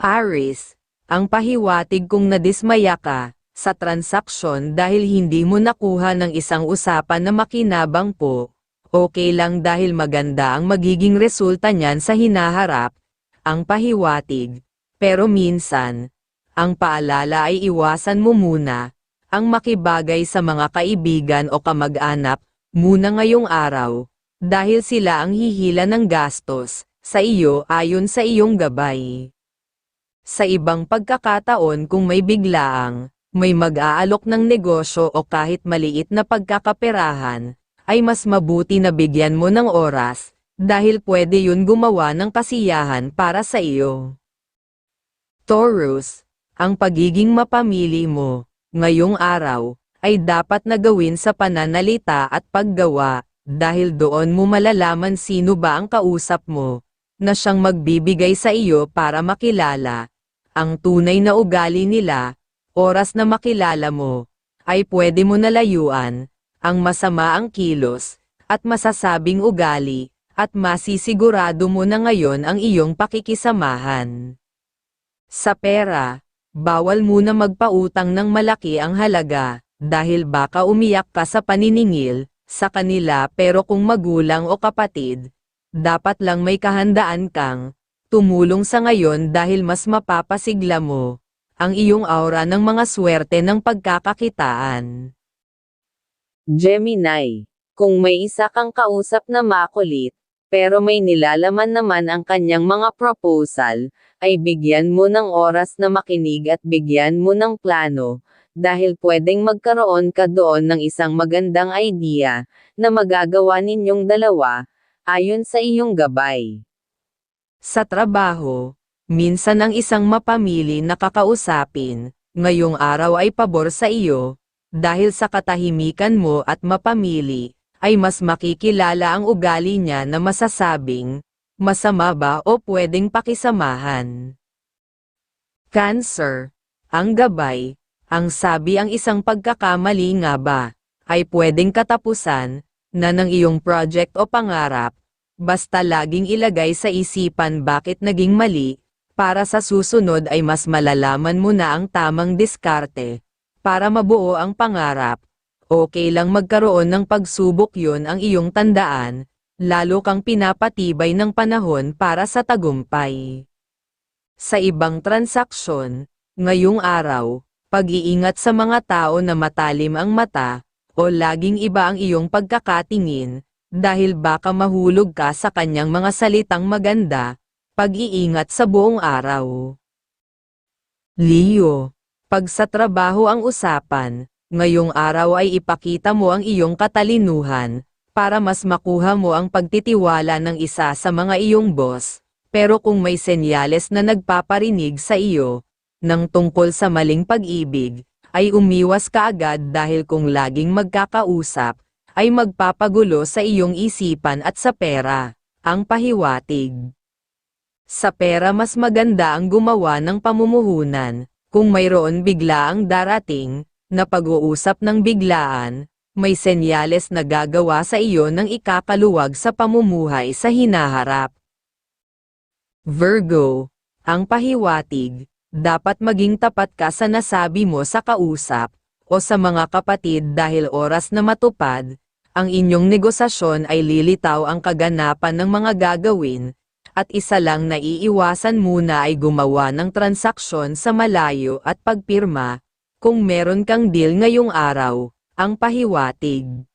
Aries, ang pahiwatig kung nadismaya ka sa transaksyon dahil hindi mo nakuha ng isang usapan na makinabang po, okay lang dahil maganda ang magiging resulta niyan sa hinaharap, ang pahiwatig. Pero minsan, ang paalala ay iwasan mo muna ang makibagay sa mga kaibigan o kamag-anak muna ngayong araw, dahil sila ang hihila ng gastos sa iyo ayon sa iyong gabay. Sa ibang pagkakataon kung may biglaang, may mag-aalok ng negosyo o kahit maliit na pagkakaperahan, ay mas mabuti na bigyan mo ng oras, dahil pwede yun gumawa ng kasiyahan para sa iyo. Taurus, ang pagiging mapamili mo, ngayong araw, ay dapat na gawin sa pananalita at paggawa, dahil doon mo malalaman sino ba ang kausap mo, na siyang magbibigay sa iyo para makilala ang tunay na ugali nila. Oras na makilala mo, ay pwede mo nalayuan ang masama ang kilos at masasabing ugali, at masisigurado mo na ngayon ang iyong pakikisamahan. Sa pera, bawal muna magpautang ng malaki ang halaga, dahil baka umiyak ka sa paniningil sa kanila, pero kung magulang o kapatid, dapat lang may kahandaan kang tumulong sa ngayon dahil mas mapapasigla mo ang iyong aura ng mga swerte ng pagkakakitaan. Gemini, kung may isa kang kausap na makulit, pero may nilalaman naman ang kanyang mga proposal, ay bigyan mo ng oras na makinig at bigyan mo ng plano, dahil pwedeng magkaroon ka doon ng isang magandang idea na magagawa ninyong dalawa, ayon sa iyong gabay. Sa trabaho, minsan ang isang mapamili na kakausapin, ngayong araw ay pabor sa iyo, dahil sa katahimikan mo at mapamili, ay mas makikilala ang ugali niya na masasabing, masama ba o pwedeng pakisamahan. Cancer, ang gabay, ang sabi ang isang pagkakamali nga ba, ay pwedeng katapusan na ng iyong project o pangarap, basta laging ilagay sa isipan bakit naging mali, para sa susunod ay mas malalaman mo na ang tamang diskarte, para mabuo ang pangarap. Okay lang magkaroon ng pagsubok, yun ang iyong tandaan, lalo kang pinapatibay ng panahon para sa tagumpay. Sa ibang transaksyon, ngayong araw, pag-iingat sa mga tao na matalim ang mata, o laging iba ang iyong pagkakatingin, dahil baka mahulog ka sa kanyang mga salitang maganda. Pag-iingat sa buong araw. Leo, pag sa trabaho ang usapan, ngayong araw ay ipakita mo ang iyong katalinuhan, para mas makuha mo ang pagtitiwala ng isa sa mga iyong boss, pero kung may senyales na nagpaparinig sa iyo ng tungkol sa maling pag-ibig, ay umiwas ka agad dahil kung laging magkakausap, ay magpapagulo sa iyong isipan at sa pera, ang pahiwatig. Sa pera mas maganda ang gumawa ng pamumuhunan, kung mayroon biglaang darating, na pag-uusap ng biglaan, may senyales na gagawa sa iyo ng ikakaluwag sa pamumuhay sa hinaharap. Virgo, ang pahiwatig, dapat maging tapat ka sa nasabi mo sa kausap, o sa mga kapatid dahil oras na matupad ang inyong negosasyon ay lilitaw ang kaganapan ng mga gagawin, at isa lang na iiwasan muna ay gumawa ng transaksyon sa malayo at pagpirma, kung meron kang deal ngayong araw, ang pahiwatig.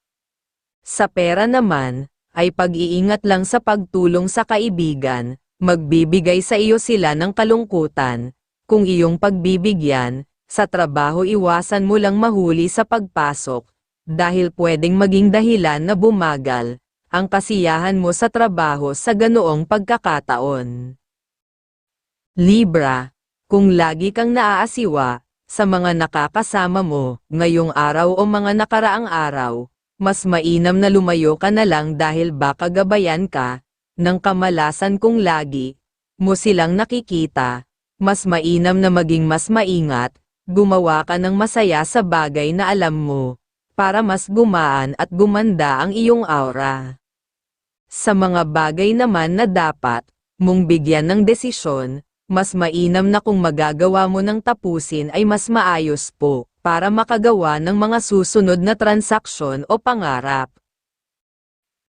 Sa pera naman, ay pag-iingat lang sa pagtulong sa kaibigan, magbibigay sa iyo sila ng kalungkutan, kung iyong pagbibigyan, sa trabaho iwasan mo lang mahuli sa pagpasok, dahil pwedeng maging dahilan na bumagal ang kasiyahan mo sa trabaho sa ganoong pagkakataon. Libra, kung lagi kang naaasiwa sa mga nakakasama mo ngayong araw o mga nakaraang araw, mas mainam na lumayo ka na lang dahil baka gabayan ka ng kamalasan kung lagi mo silang nakikita. Mas mainam na maging mas maingat, gumawa ka ng masaya sa bagay na alam mo, para mas gumaan at gumanda ang iyong aura. Sa mga bagay naman na dapat mong bigyan ng desisyon, mas mainam na kung magagawa mo ng tapusin ay mas maayos po, para makagawa ng mga susunod na transaksyon o pangarap.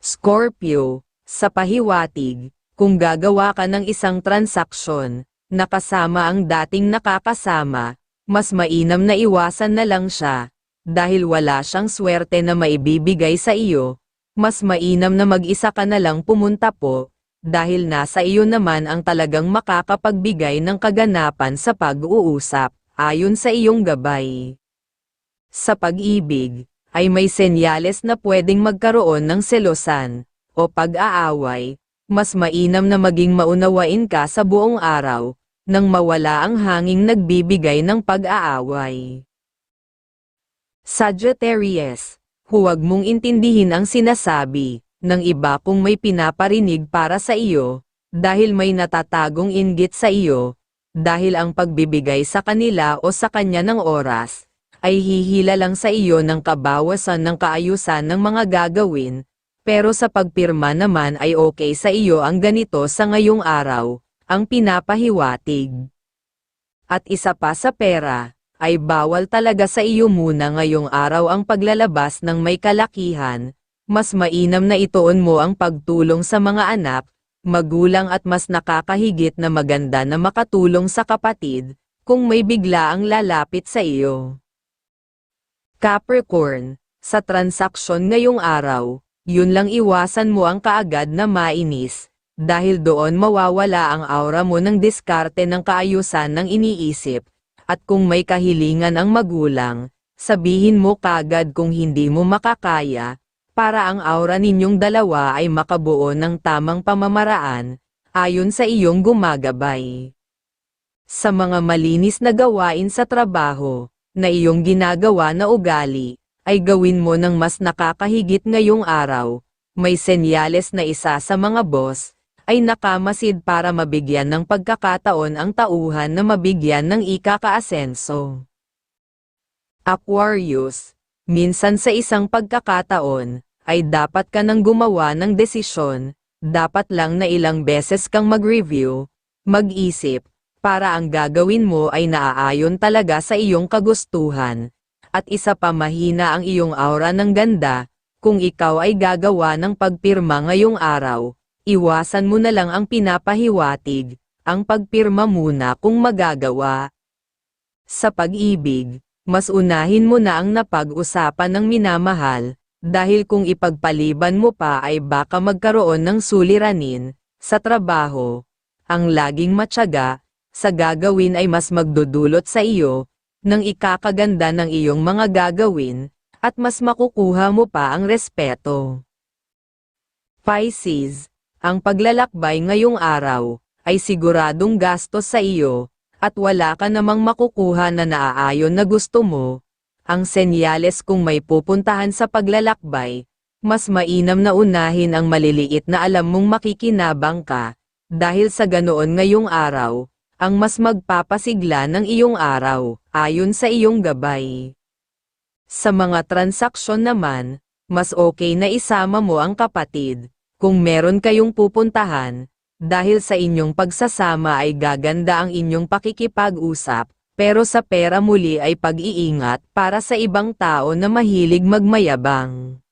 Scorpio, sa pahiwatig, kung gagawa ka ng isang transaksyon, na kasama ang dating nakakasama, mas mainam na iwasan na lang siya, dahil wala siyang swerte na maibibigay sa iyo, mas mainam na mag-isa ka na lang pumunta po, dahil nasa iyo naman ang talagang makakapagbigay ng kaganapan sa pag-uusap, ayon sa iyong gabay. Sa pag-ibig, ay may senyales na pwedeng magkaroon ng selosan, o pag-aaway, mas mainam na maging maunawain ka sa buong araw, nang mawala ang hanging nagbibigay ng pag-aaway. Sagittarius, huwag mong intindihin ang sinasabi ng iba kung may pinaparinig para sa iyo, dahil may natatagong inggit sa iyo, dahil ang pagbibigay sa kanila o sa kanya ng oras, ay hihila lang sa iyo ng kabawasan ng kaayusan ng mga gagawin, pero sa pagpirma naman ay okay sa iyo ang ganito sa ngayong araw, ang pinapahiwatig. At isa pa sa pera, ay bawal talaga sa iyo muna ngayong araw ang paglalabas ng may kalakihan, mas mainam na ituon mo ang pagtulong sa mga anak, magulang at mas nakakahigit na maganda na makatulong sa kapatid, kung may bigla ang lalapit sa iyo. Capricorn, sa transaksyon ngayong araw, yun lang iwasan mo ang kaagad na mainis, dahil doon mawawala ang aura mo ng diskarte ng kaayusan ng iniisip, at kung may kahilingan ang magulang, sabihin mo kagad kung hindi mo makakaya, para ang aura ninyong dalawa ay makabuo ng tamang pamamaraan, ayon sa iyong gumagabay. Sa mga malinis na gawain sa trabaho, na iyong ginagawa na ugali, ay gawin mo ng mas nakakahigit ngayong araw, may senyales na isa sa mga boss, ay nakamasid para mabigyan ng pagkakataon ang tauhan na mabigyan ng ikaka-asenso. Aquarius, minsan sa isang pagkakataon, ay dapat ka nang gumawa ng desisyon, dapat lang na ilang beses kang mag-review, mag-isip, para ang gagawin mo ay naaayon talaga sa iyong kagustuhan, at isa pa mahina ang iyong aura ng ganda, kung ikaw ay gagawa ng pagpirma ngayong araw, iwasan mo na lang ang pinapahiwatig, ang pagpirma muna kung magagawa. Sa pag-ibig, mas unahin mo na ang napag-usapan ng minamahal, dahil kung ipagpaliban mo pa ay baka magkaroon ng suliranin, sa trabaho, ang laging matyaga, sa gagawin ay mas magdudulot sa iyo, ng ikakaganda ng iyong mga gagawin, at mas makukuha mo pa ang respeto. Pisces, ang paglalakbay ngayong araw, ay siguradong gastos sa iyo, at wala ka namang makukuha na naaayon na gusto mo. Ang senyales kung may pupuntahan sa paglalakbay, mas mainam na unahin ang maliliit na alam mong makikinabang ka, dahil sa ganoon ngayong araw, ang mas magpapasigla ng iyong araw, ayon sa iyong gabay. Sa mga transaksyon naman, mas okay na isama mo ang kapatid, kung meron kayong pupuntahan, dahil sa inyong pagsasama ay gaganda ang inyong pakikipag-usap, pero sa pera muli ay pag-iingat para sa ibang tao na mahilig magmayabang.